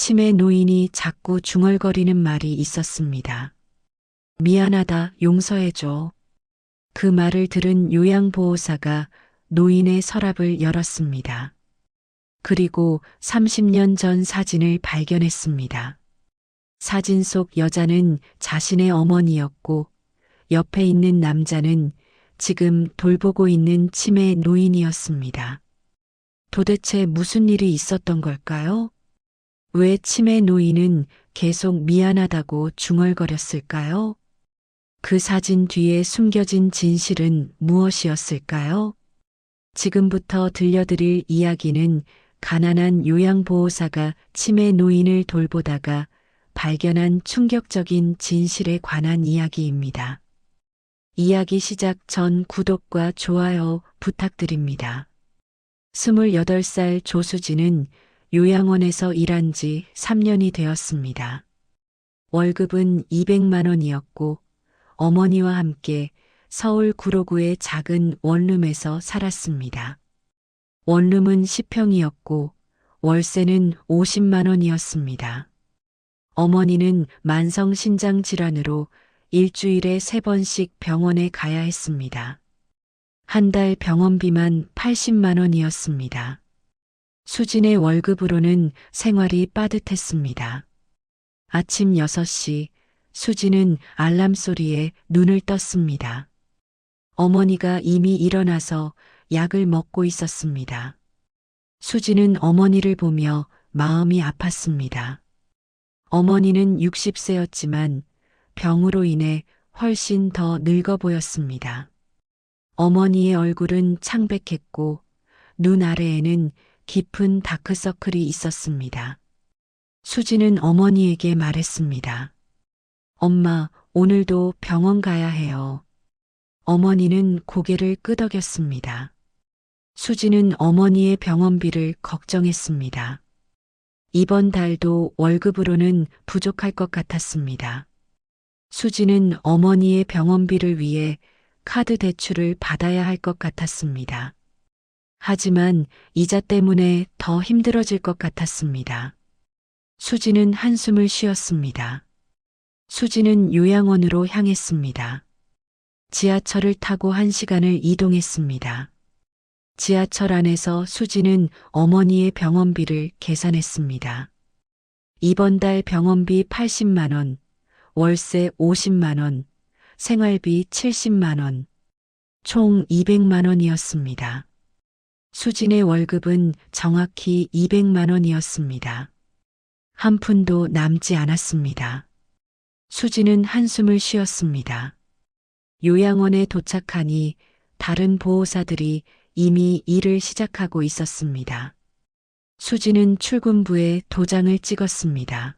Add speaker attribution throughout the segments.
Speaker 1: 치매 노인이 자꾸 중얼거리는 말이 있었습니다. 미안하다, 용서해줘. 그 말을 들은 요양보호사가 노인의 서랍을 열었습니다. 그리고 30년 전 사진을 발견했습니다. 사진 속 여자는 자신의 어머니였고 옆에 있는 남자는 지금 돌보고 있는 치매 노인이었습니다. 도대체 무슨 일이 있었던 걸까요? 왜 치매 노인은 계속 미안하다고 중얼거렸을까요? 그 사진 뒤에 숨겨진 진실은 무엇이었을까요? 지금부터 들려드릴 이야기는 가난한 요양보호사가 치매 노인을 돌보다가 발견한 충격적인 진실에 관한 이야기입니다. 이야기 시작 전 구독과 좋아요 부탁드립니다. 28살 조수진은 요양원에서 일한 지 3년이 되었습니다. 월급은 200만 원이었고 어머니와 함께 서울 구로구의 작은 원룸에서 살았습니다. 원룸은 10평이었고 월세는 50만 원이었습니다. 어머니는 만성 신장 질환으로 일주일에 3번씩 병원에 가야 했습니다. 한 달 병원비만 80만 원이었습니다. 수진의 월급으로는 생활이 빠듯했습니다. 아침 6시 수진은 알람 소리에 눈을 떴습니다. 어머니가 이미 일어나서 약을 먹고 있었습니다. 수진은 어머니를 보며 마음이 아팠습니다. 어머니는 60세였지만 병으로 인해 훨씬 더 늙어 보였습니다. 어머니의 얼굴은 창백했고 눈 아래에는 깊은 다크서클이 있었습니다. 수진은 어머니에게 말했습니다. 엄마, 오늘도 병원 가야 해요. 어머니는 고개를 끄덕였습니다. 수진은 어머니의 병원비를 걱정했습니다. 이번 달도 월급으로는 부족할 것 같았습니다. 수진은 어머니의 병원비를 위해 카드 대출을 받아야 할 것 같았습니다. 하지만 이자 때문에 더 힘들어질 것 같았습니다. 수진은 한숨을 쉬었습니다. 수진은 요양원으로 향했습니다. 지하철을 타고 1시간을 이동했습니다. 지하철 안에서 수진은 어머니의 병원비를 계산했습니다. 이번 달 병원비 80만 원, 월세 50만 원, 생활비 70만 원, 총 200만 원이었습니다. 수진의 월급은 정확히 200만 원이었습니다. 한 푼도 남지 않았습니다. 수진은 한숨을 쉬었습니다. 요양원에 도착하니 다른 보호사들이 이미 일을 시작하고 있었습니다. 수진은 출근부에 도장을 찍었습니다.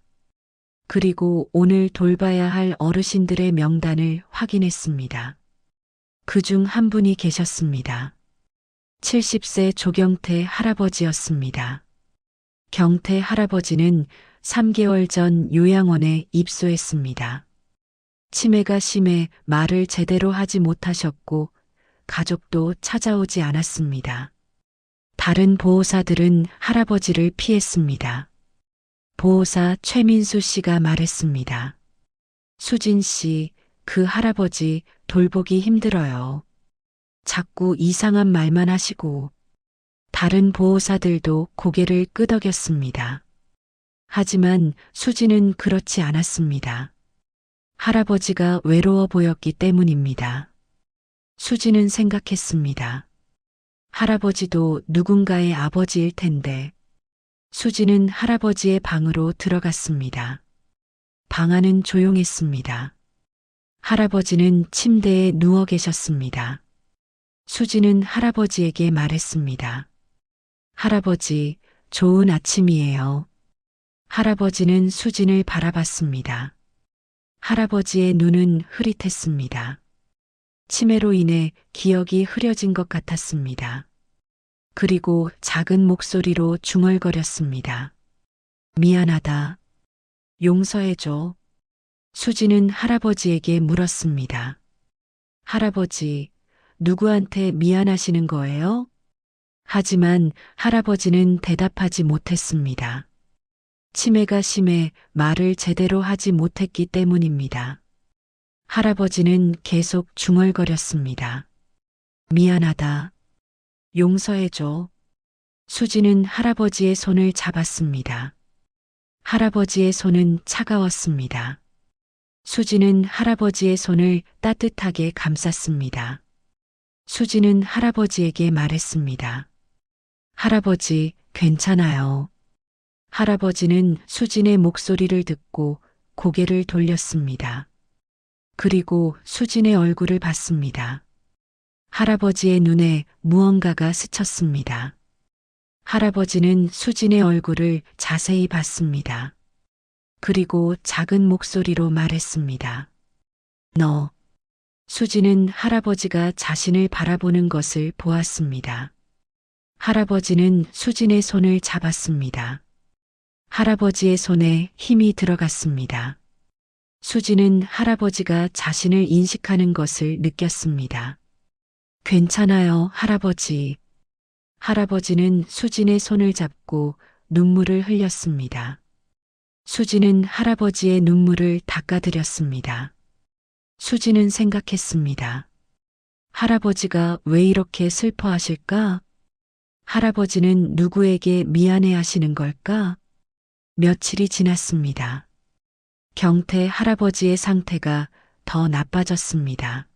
Speaker 1: 그리고 오늘 돌봐야 할 어르신들의 명단을 확인했습니다. 그중 한 분이 계셨습니다. 70세 조경태 할아버지였습니다. 경태 할아버지는 3개월 전 요양원에 입소했습니다. 치매가 심해 말을 제대로 하지 못하셨고 가족도 찾아오지 않았습니다. 다른 보호사들은 할아버지를 피했습니다. 보호사 최민수 씨가 말했습니다. 수진 씨, 그 할아버지 돌보기 힘들어요. 자꾸 이상한 말만 하시고. 다른 보호사들도 고개를 끄덕였습니다. 하지만 수진은 그렇지 않았습니다. 할아버지가 외로워 보였기 때문입니다. 수진은 생각했습니다. 할아버지도 누군가의 아버지일 텐데. 수진은 할아버지의 방으로 들어갔습니다. 방 안은 조용했습니다. 할아버지는 침대에 누워 계셨습니다. 수진은 할아버지에게 말했습니다. 할아버지, 좋은 아침이에요. 할아버지는 수진을 바라봤습니다. 할아버지의 눈은 흐릿했습니다. 치매로 인해 기억이 흐려진 것 같았습니다. 그리고 작은 목소리로 중얼거렸습니다. 미안하다. 용서해줘. 수진은 할아버지에게 물었습니다. 할아버지, 누구한테 미안하시는 거예요? 하지만 할아버지는 대답하지 못했습니다. 치매가 심해 말을 제대로 하지 못했기 때문입니다. 할아버지는 계속 중얼거렸습니다. 미안하다. 용서해줘. 수지는 할아버지의 손을 잡았습니다. 할아버지의 손은 차가웠습니다. 수지는 할아버지의 손을 따뜻하게 감쌌습니다. 수지는 할아버지에게 말했습니다. 할아버지, 괜찮아요. 할아버지는 수진의 목소리를 듣고 고개를 돌렸습니다. 그리고 수진의 얼굴을 봤습니다. 할아버지의 눈에 무언가가 스쳤습니다. 할아버지는 수진의 얼굴을 자세히 봤습니다. 그리고 작은 목소리로 말했습니다. 너. 수진은 할아버지가 자신을 바라보는 것을 보았습니다. 할아버지는 수진의 손을 잡았습니다. 할아버지의 손에 힘이 들어갔습니다. 수진은 할아버지가 자신을 인식하는 것을 느꼈습니다. 괜찮아요, 할아버지. 할아버지는 수진의 손을 잡고 눈물을 흘렸습니다. 수진은 할아버지의 눈물을 닦아드렸습니다. 수진은 생각했습니다. 할아버지가 왜 이렇게 슬퍼하실까? 할아버지는 누구에게 미안해 하시는 걸까? 며칠이 지났습니다. 경태 할아버지의 상태가 더 나빠졌습니다.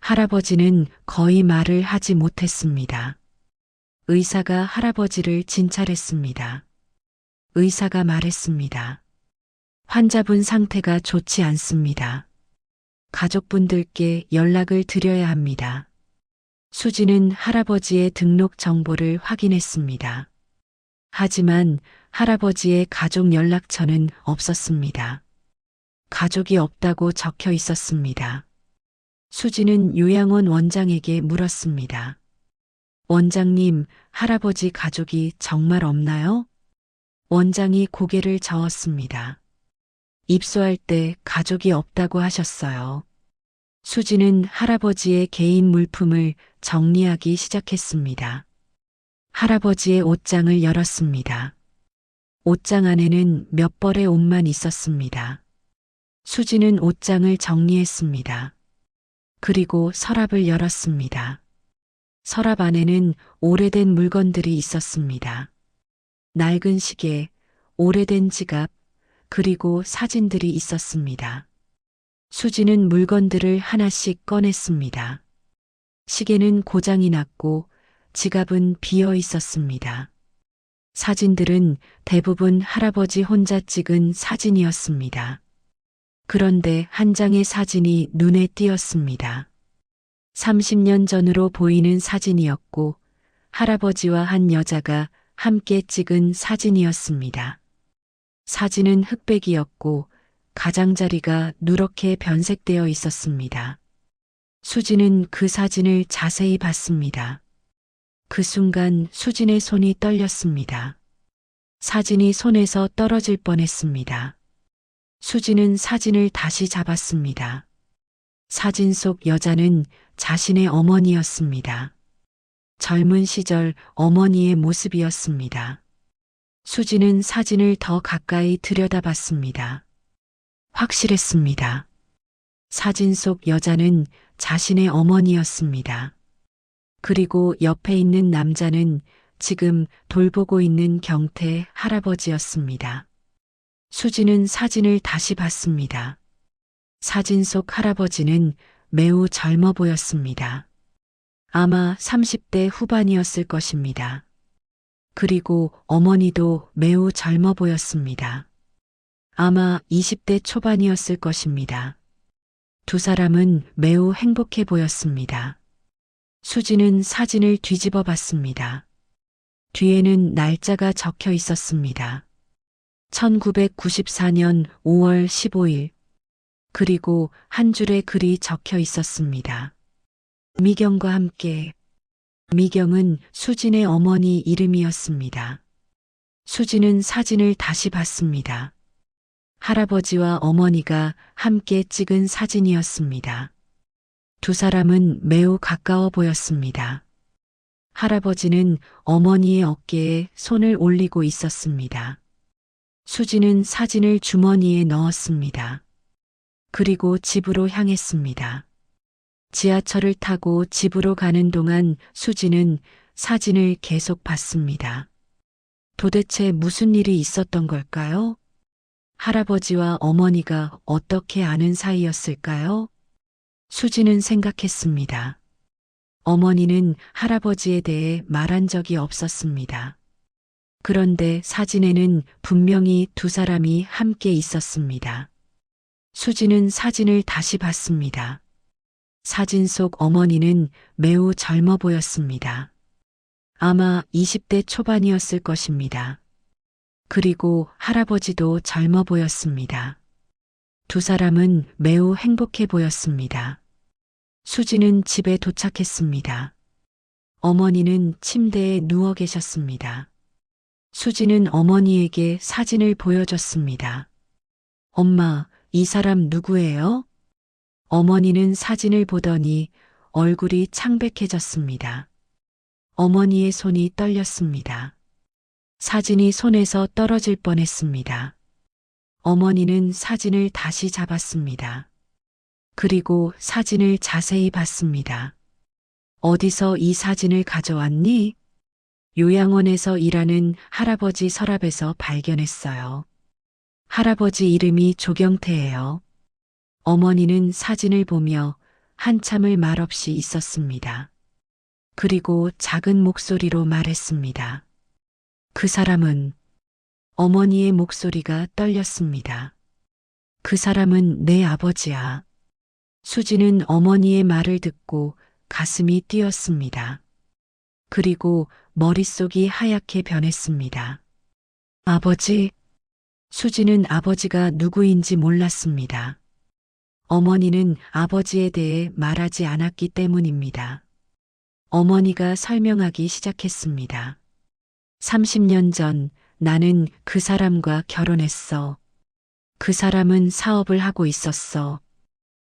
Speaker 1: 할아버지는 거의 말을 하지 못했습니다. 의사가 할아버지를 진찰했습니다. 의사가 말했습니다. 환자분 상태가 좋지 않습니다. 가족분들께 연락을 드려야 합니다. 수지는 할아버지의 등록 정보를 확인했습니다. 하지만 할아버지의 가족 연락처는 없었습니다. 가족이 없다고 적혀 있었습니다. 수지는 요양원 원장에게 물었습니다. 원장님, 할아버지 가족이 정말 없나요? 원장이 고개를 저었습니다. 입소할 때 가족이 없다고 하셨어요. 수지는 할아버지의 개인 물품을 정리하기 시작했습니다. 할아버지의 옷장을 열었습니다. 옷장 안에는 몇 벌의 옷만 있었습니다. 수지는 옷장을 정리했습니다. 그리고 서랍을 열었습니다. 서랍 안에는 오래된 물건들이 있었습니다. 낡은 시계, 오래된 지갑, 그리고 사진들이 있었습니다. 수지는 물건들을 하나씩 꺼냈습니다. 시계는 고장이 났고 지갑은 비어 있었습니다. 사진들은 대부분 할아버지 혼자 찍은 사진이었습니다. 그런데 한 장의 사진이 눈에 띄었습니다. 30년 전으로 보이는 사진이었고 할아버지와 한 여자가 함께 찍은 사진이었습니다. 사진은 흑백이었고 가장자리가 누렇게 변색되어 있었습니다. 수지는 그 사진을 자세히 봤습니다. 그 순간 수진의 손이 떨렸습니다. 사진이 손에서 떨어질 뻔했습니다. 수지는 사진을 다시 잡았습니다. 사진 속 여자는 자신의 어머니였습니다. 젊은 시절 어머니의 모습이었습니다. 수지는 사진을 더 가까이 들여다봤습니다. 확실했습니다. 사진 속 여자는 자신의 어머니였습니다. 그리고 옆에 있는 남자는 지금 돌보고 있는 경태 할아버지였습니다. 수지는 사진을 다시 봤습니다. 사진 속 할아버지는 매우 젊어 보였습니다. 아마 30대 후반이었을 것입니다. 그리고 어머니도 매우 젊어 보였습니다. 아마 20대 초반이었을 것입니다. 두 사람은 매우 행복해 보였습니다. 수지는 사진을 뒤집어 봤습니다. 뒤에는 날짜가 적혀 있었습니다. 1994년 5월 15일. 그리고 한 줄의 글이 적혀 있었습니다. 미경과 함께. 미경은 수진의 어머니 이름이었습니다. 수진은 사진을 다시 봤습니다. 할아버지와 어머니가 함께 찍은 사진이었습니다. 두 사람은 매우 가까워 보였습니다. 할아버지는 어머니의 어깨에 손을 올리고 있었습니다. 수지는 사진을 주머니에 넣었습니다. 그리고 집으로 향했습니다. 지하철을 타고 집으로 가는 동안 수지는 사진을 계속 봤습니다. 도대체 무슨 일이 있었던 걸까요? 할아버지와 어머니가 어떻게 아는 사이였을까요? 수지는 생각했습니다. 어머니는 할아버지에 대해 말한 적이 없었습니다. 그런데 사진에는 분명히 두 사람이 함께 있었습니다. 수지는 사진을 다시 봤습니다. 사진 속 어머니는 매우 젊어 보였습니다. 아마 20대 초반이었을 것입니다. 그리고 할아버지도 젊어 보였습니다. 두 사람은 매우 행복해 보였습니다. 수지는 집에 도착했습니다. 어머니는 침대에 누워 계셨습니다. 수지는 어머니에게 사진을 보여줬습니다. 엄마, 이 사람 누구예요? 어머니는 사진을 보더니 얼굴이 창백해졌습니다. 어머니의 손이 떨렸습니다. 사진이 손에서 떨어질 뻔했습니다. 어머니는 사진을 다시 잡았습니다. 그리고 사진을 자세히 봤습니다. 어디서 이 사진을 가져왔니? 요양원에서 일하는 할아버지 서랍에서 발견했어요. 할아버지 이름이 조경태예요. 어머니는 사진을 보며 한참을 말없이 있었습니다. 그리고 작은 목소리로 말했습니다. 그 사람은 어머니의 목소리가 떨렸습니다. 그 사람은 내 아버지야. 수지는 어머니의 말을 듣고 가슴이 뛰었습니다. 그리고 머릿속이 하얗게 변했습니다. 아버지? 수지는 아버지가 누구인지 몰랐습니다. 어머니는 아버지에 대해 말하지 않았기 때문입니다. 어머니가 설명하기 시작했습니다. 30년 전 나는 그 사람과 결혼했어. 그 사람은 사업을 하고 있었어.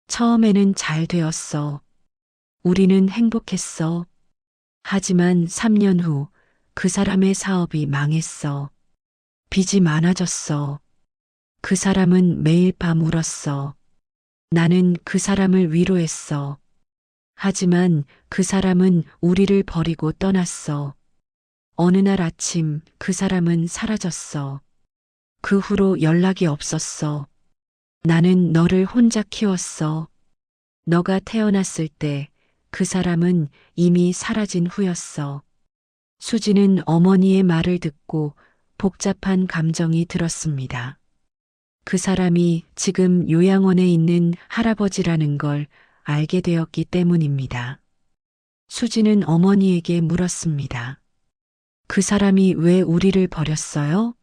Speaker 1: 처음에는 잘 되었어. 우리는 행복했어. 하지만 3년 후 그 사람의 사업이 망했어. 빚이 많아졌어. 그 사람은 매일 밤 울었어. 나는 그 사람을 위로했어. 하지만 그 사람은 우리를 버리고 떠났어. 어느 날 아침 그 사람은 사라졌어. 그 후로 연락이 없었어. 나는 너를 혼자 키웠어. 너가 태어났을 때 그 사람은 이미 사라진 후였어. 수지는 어머니의 말을 듣고 복잡한 감정이 들었습니다. 그 사람이 지금 요양원에 있는 할아버지라는 걸 알게 되었기 때문입니다. 수지는 어머니에게 물었습니다. 그 사람이 왜 우리를 버렸어요?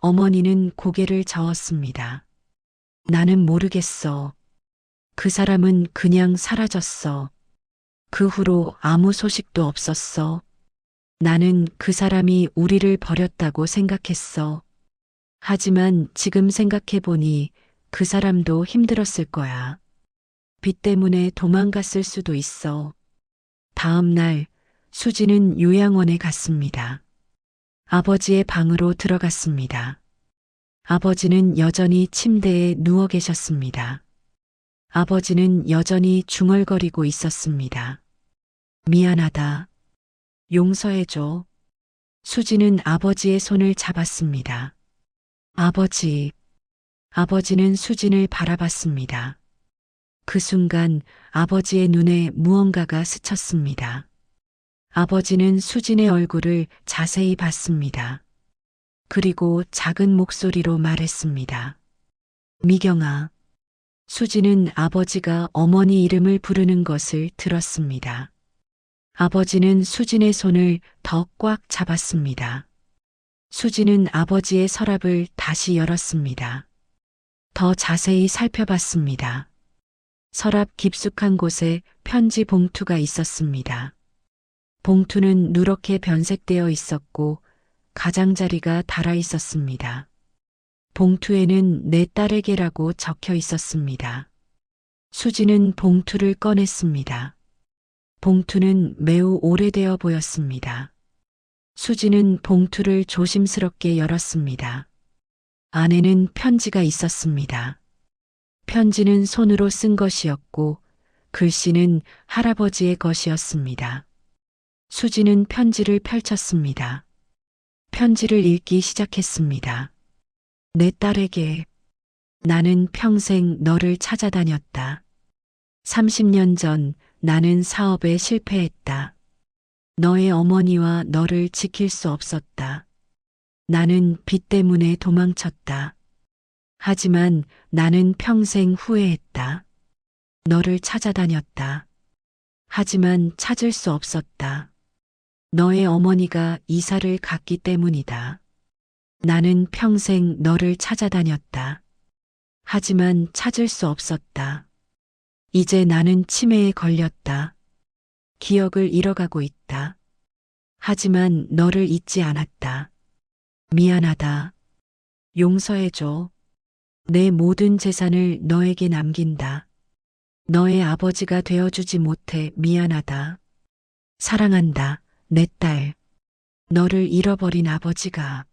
Speaker 1: 어머니는 고개를 저었습니다. 나는 모르겠어. 그 사람은 그냥 사라졌어. 그 후로 아무 소식도 없었어. 나는 그 사람이 우리를 버렸다고 생각했어. 하지만 지금 생각해보니 그 사람도 힘들었을 거야. 빚 때문에 도망갔을 수도 있어. 다음 날 수지는 요양원에 갔습니다. 아버지의 방으로 들어갔습니다. 아버지는 여전히 침대에 누워 계셨습니다. 아버지는 여전히 중얼거리고 있었습니다. 미안하다. 용서해줘. 수지는 아버지의 손을 잡았습니다. 아버지. 아버지는 수진을 바라봤습니다. 그 순간 아버지의 눈에 무언가가 스쳤습니다. 아버지는 수진의 얼굴을 자세히 봤습니다. 그리고 작은 목소리로 말했습니다. 미경아. 수진은 아버지가 어머니 이름을 부르는 것을 들었습니다. 아버지는 수진의 손을 더 꽉 잡았습니다. 수진은 아버지의 서랍을 다시 열었습니다. 더 자세히 살펴봤습니다. 서랍 깊숙한 곳에 편지 봉투가 있었습니다. 봉투는 누렇게 변색되어 있었고 가장자리가 달아 있었습니다. 봉투에는 내 딸에게라고 적혀 있었습니다. 수지는 봉투를 꺼냈습니다. 봉투는 매우 오래되어 보였습니다. 수지는 봉투를 조심스럽게 열었습니다. 안에는 편지가 있었습니다. 편지는 손으로 쓴 것이었고 글씨는 할아버지의 것이었습니다. 수지는 편지를 펼쳤습니다. 편지를 읽기 시작했습니다. 내 딸에게 나는 평생 너를 찾아다녔다. 30년 전 나는 사업에 실패했다. 너의 어머니와 너를 지킬 수 없었다. 나는 빚 때문에 도망쳤다. 하지만 나는 평생 후회했다. 너를 찾아다녔다. 하지만 찾을 수 없었다. 너의 어머니가 이사를 갔기 때문이다. 나는 평생 너를 찾아다녔다. 하지만 찾을 수 없었다. 이제 나는 치매에 걸렸다. 기억을 잃어가고 있다. 하지만 너를 잊지 않았다. 미안하다. 용서해줘. 내 모든 재산을 너에게 남긴다. 너의 아버지가 되어주지 못해 미안하다. 사랑한다, 내 딸. 너를 잃어버린 아버지가.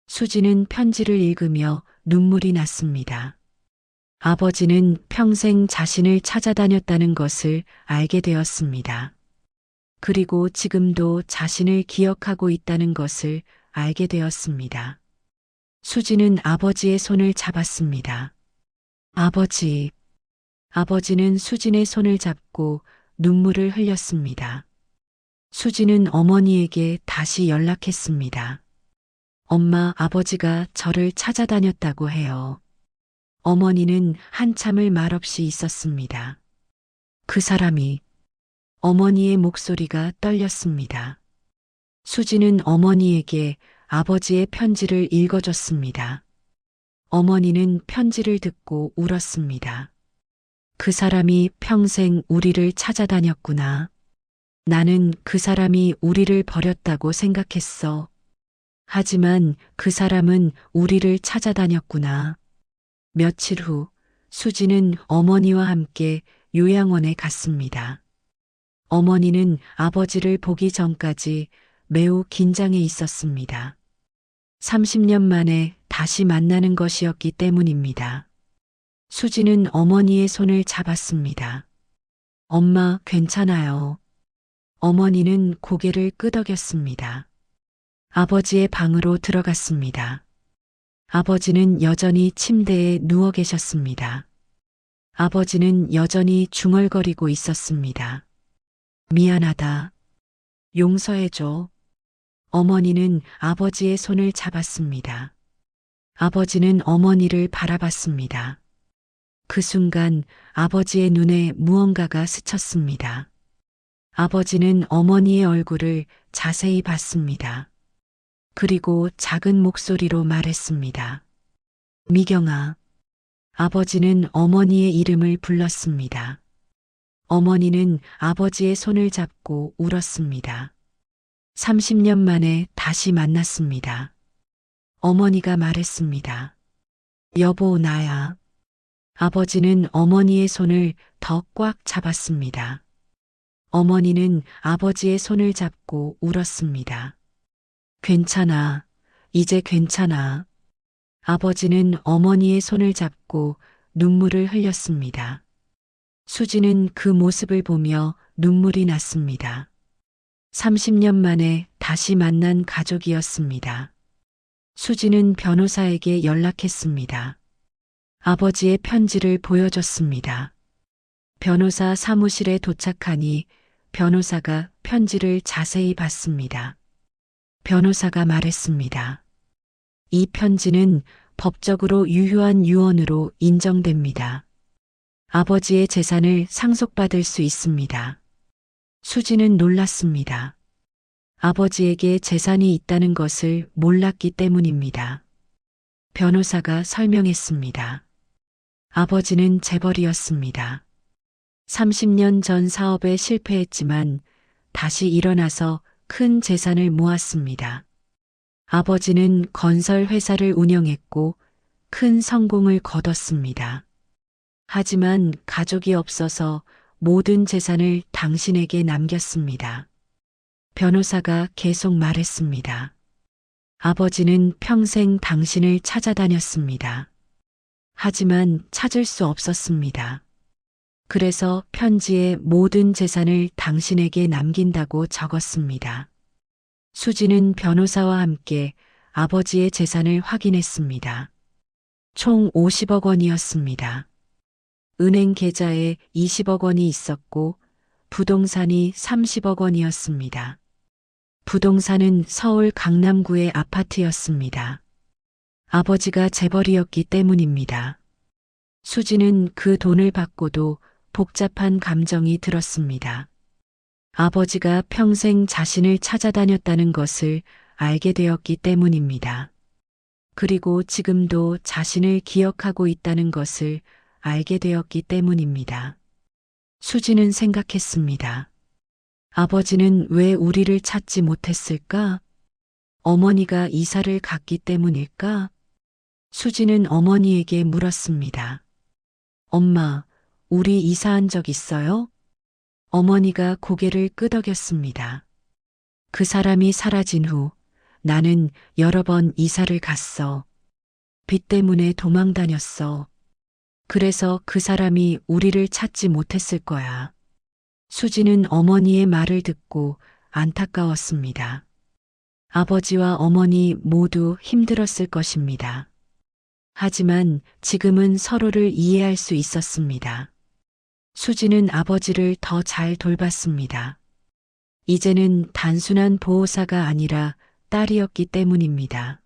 Speaker 1: 수지는 편지를 읽으며 눈물이 났습니다. 아버지는 평생 자신을 찾아다녔다는 것을 알게 되었습니다. 그리고 지금도 자신을 기억하고 있다는 것을 알게 되었습니다. 수지는 아버지의 손을 잡았습니다. 아버지. 아버지는 수진의 손을 잡고 눈물을 흘렸습니다. 수지는 어머니에게 다시 연락했습니다. 엄마, 아버지가 저를 찾아다녔다고 해요. 어머니는 한참을 말없이 있었습니다. 그 사람이. 어머니의 목소리가 떨렸습니다. 수지는 어머니에게 아버지의 편지를 읽어줬습니다. 어머니는 편지를 듣고 울었습니다. 그 사람이 평생 우리를 찾아다녔구나. 나는 그 사람이 우리를 버렸다고 생각했어. 하지만 그 사람은 우리를 찾아다녔구나. 며칠 후 수지는 어머니와 함께 요양원에 갔습니다. 어머니는 아버지를 보기 전까지 매우 긴장해 있었습니다. 30년 만에 다시 만나는 것이었기 때문입니다. 수지는 어머니의 손을 잡았습니다. 엄마, 괜찮아요. 어머니는 고개를 끄덕였습니다. 아버지의 방으로 들어갔습니다. 아버지는 여전히 침대에 누워 계셨습니다. 아버지는 여전히 중얼거리고 있었습니다. 미안하다. 용서해줘. 어머니는 아버지의 손을 잡았습니다. 아버지는 어머니를 바라봤습니다. 그 순간 아버지의 눈에 무언가가 스쳤습니다. 아버지는 어머니의 얼굴을 자세히 봤습니다. 그리고 작은 목소리로 말했습니다. 미경아. 아버지는 어머니의 이름을 불렀습니다. 어머니는 아버지의 손을 잡고 울었습니다. 30년 만에 다시 만났습니다. 어머니가 말했습니다. 여보, 나야. 아버지는 어머니의 손을 더 꽉 잡았습니다. 어머니는 아버지의 손을 잡고 울었습니다. 괜찮아. 이제 괜찮아. 아버지는 어머니의 손을 잡고 눈물을 흘렸습니다. 수지는 그 모습을 보며 눈물이 났습니다. 30년 만에 다시 만난 가족이었습니다. 수지는 변호사에게 연락했습니다. 아버지의 편지를 보여줬습니다. 변호사 사무실에 도착하니 변호사가 편지를 자세히 봤습니다. 변호사가 말했습니다. 이 편지는 법적으로 유효한 유언으로 인정됩니다. 아버지의 재산을 상속받을 수 있습니다. 수지는 놀랐습니다. 아버지에게 재산이 있다는 것을 몰랐기 때문입니다. 변호사가 설명했습니다. 아버지는 재벌이었습니다. 30년 전 사업에 실패했지만 다시 일어나서 큰 재산을 모았습니다. 아버지는 건설 회사를 운영했고 큰 성공을 거뒀습니다. 하지만 가족이 없어서 모든 재산을 당신에게 남겼습니다. 변호사가 계속 말했습니다. 아버지는 평생 당신을 찾아다녔습니다. 하지만 찾을 수 없었습니다. 그래서 편지에 모든 재산을 당신에게 남긴다고 적었습니다. 수지는 변호사와 함께 아버지의 재산을 확인했습니다. 총 50억 원이었습니다. 은행 계좌에 20억 원이 있었고 부동산이 30억 원이었습니다. 부동산은 서울 강남구의 아파트였습니다. 아버지가 재벌이었기 때문입니다. 수지는 그 돈을 받고도 복잡한 감정이 들었습니다. 아버지가 평생 자신을 찾아다녔다는 것을 알게 되었기 때문입니다. 그리고 지금도 자신을 기억하고 있다는 것을 알게 되었기 때문입니다. 수지는 생각했습니다. 아버지는 왜 우리를 찾지 못했을까? 어머니가 이사를 갔기 때문일까? 수지는 어머니에게 물었습니다. 엄마, 우리 이사한 적 있어요? 어머니가 고개를 끄덕였습니다. 그 사람이 사라진 후 나는 여러 번 이사를 갔어. 빚 때문에 도망 다녔어. 그래서 그 사람이 우리를 찾지 못했을 거야. 수지는 어머니의 말을 듣고 안타까웠습니다. 아버지와 어머니 모두 힘들었을 것입니다. 하지만 지금은 서로를 이해할 수 있었습니다. 수지는 아버지를 더 잘 돌봤습니다. 이제는 단순한 보호사가 아니라 딸이었기 때문입니다.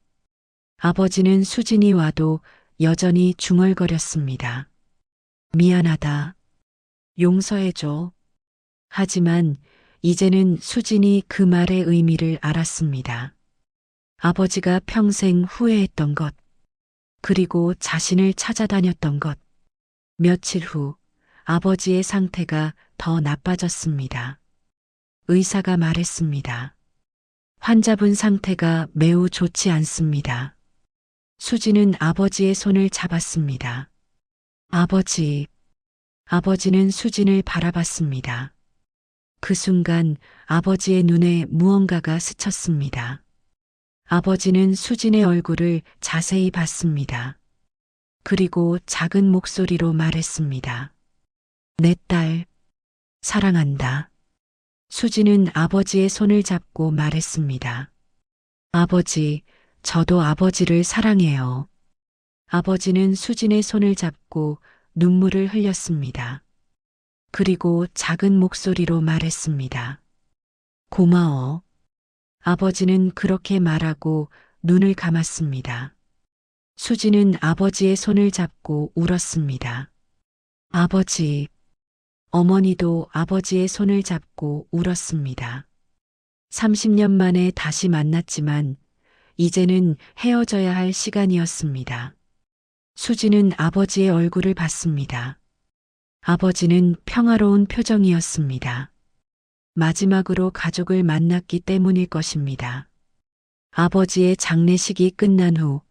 Speaker 1: 아버지는 수진이 와도 여전히 중얼거렸습니다. 미안하다. 용서해줘. 하지만 이제는 수진이 그 말의 의미를 알았습니다. 아버지가 평생 후회했던 것, 그리고 자신을 찾아다녔던 것. 며칠 후 아버지의 상태가 더 나빠졌습니다. 의사가 말했습니다. 환자분 상태가 매우 좋지 않습니다. 수지는 아버지의 손을 잡았습니다. 아버지. 아버지는 수진을 바라봤습니다. 그 순간 아버지의 눈에 무언가가 스쳤습니다. 아버지는 수진의 얼굴을 자세히 봤습니다. 그리고 작은 목소리로 말했습니다. 내 딸, 사랑한다. 수진은 아버지의 손을 잡고 말했습니다. 아버지, 저도 아버지를 사랑해요. 아버지는 수진의 손을 잡고 눈물을 흘렸습니다. 그리고 작은 목소리로 말했습니다. 고마워. 아버지는 그렇게 말하고 눈을 감았습니다. 수지는 아버지의 손을 잡고 울었습니다. 아버지. 어머니도 아버지의 손을 잡고 울었습니다. 30년 만에 다시 만났지만 이제는 헤어져야 할 시간이었습니다. 수지는 아버지의 얼굴을 봤습니다. 아버지는 평화로운 표정이었습니다. 마지막으로 가족을 만났기 때문일 것입니다. 아버지의 장례식이 끝난 후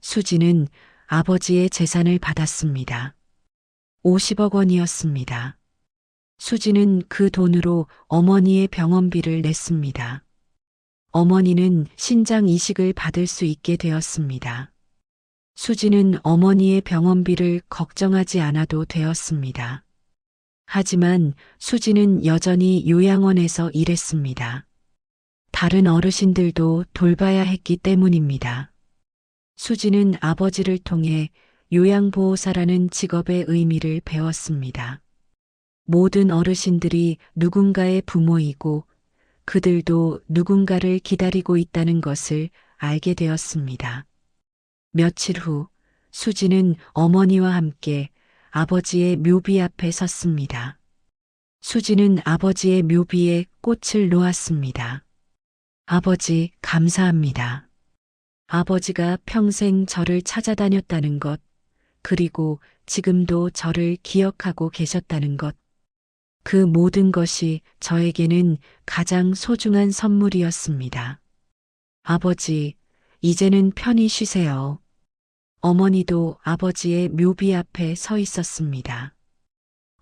Speaker 1: 수지는 아버지의 재산을 받았습니다. 50억 원이었습니다. 수지는 그 돈으로 어머니의 병원비를 냈습니다. 어머니는 신장 이식을 받을 수 있게 되었습니다. 수지는 어머니의 병원비를 걱정하지 않아도 되었습니다. 하지만 수지는 여전히 요양원에서 일했습니다. 다른 어르신들도 돌봐야 했기 때문입니다. 수지는 아버지를 통해 요양보호사라는 직업의 의미를 배웠습니다. 모든 어르신들이 누군가의 부모이고 그들도 누군가를 기다리고 있다는 것을 알게 되었습니다. 며칠 후 수지는 어머니와 함께 아버지의 묘비 앞에 섰습니다. 수지는 아버지의 묘비에 꽃을 놓았습니다. 아버지, 감사합니다. 아버지가 평생 저를 찾아다녔다는 것, 그리고 지금도 저를 기억하고 계셨다는 것. 그 모든 것이 저에게는 가장 소중한 선물이었습니다. 아버지, 이제는 편히 쉬세요. 어머니도 아버지의 묘비 앞에 서 있었습니다.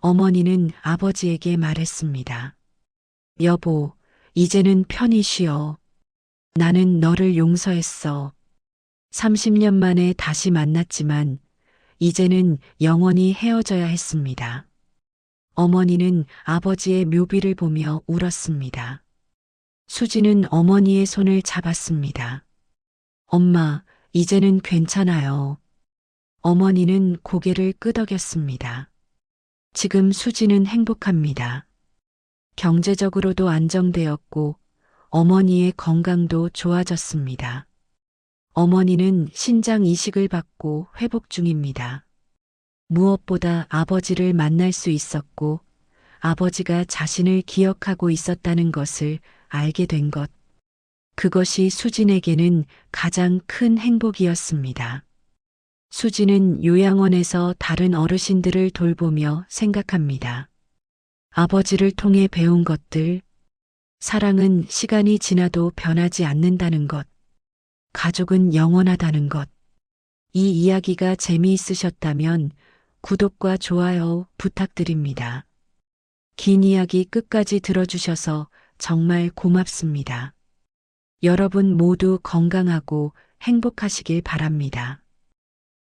Speaker 1: 어머니는 아버지에게 말했습니다. 여보, 이제는 편히 쉬어. 나는 너를 용서했어. 30년 만에 다시 만났지만 이제는 영원히 헤어져야 했습니다. 어머니는 아버지의 묘비를 보며 울었습니다. 수지는 어머니의 손을 잡았습니다. 엄마, 이제는 괜찮아요. 어머니는 고개를 끄덕였습니다. 지금 수지는 행복합니다. 경제적으로도 안정되었고 어머니의 건강도 좋아졌습니다. 어머니는 신장 이식을 받고 회복 중입니다. 무엇보다 아버지를 만날 수 있었고 아버지가 자신을 기억하고 있었다는 것을 알게 된 것. 그것이 수진에게는 가장 큰 행복이었습니다. 수진은 요양원에서 다른 어르신들을 돌보며 생각합니다. 아버지를 통해 배운 것들, 사랑은 시간이 지나도 변하지 않는다는 것, 가족은 영원하다는 것. 이 이야기가 재미있으셨다면 구독과 좋아요 부탁드립니다. 긴 이야기 끝까지 들어주셔서 정말 고맙습니다. 여러분 모두 건강하고 행복하시길 바랍니다.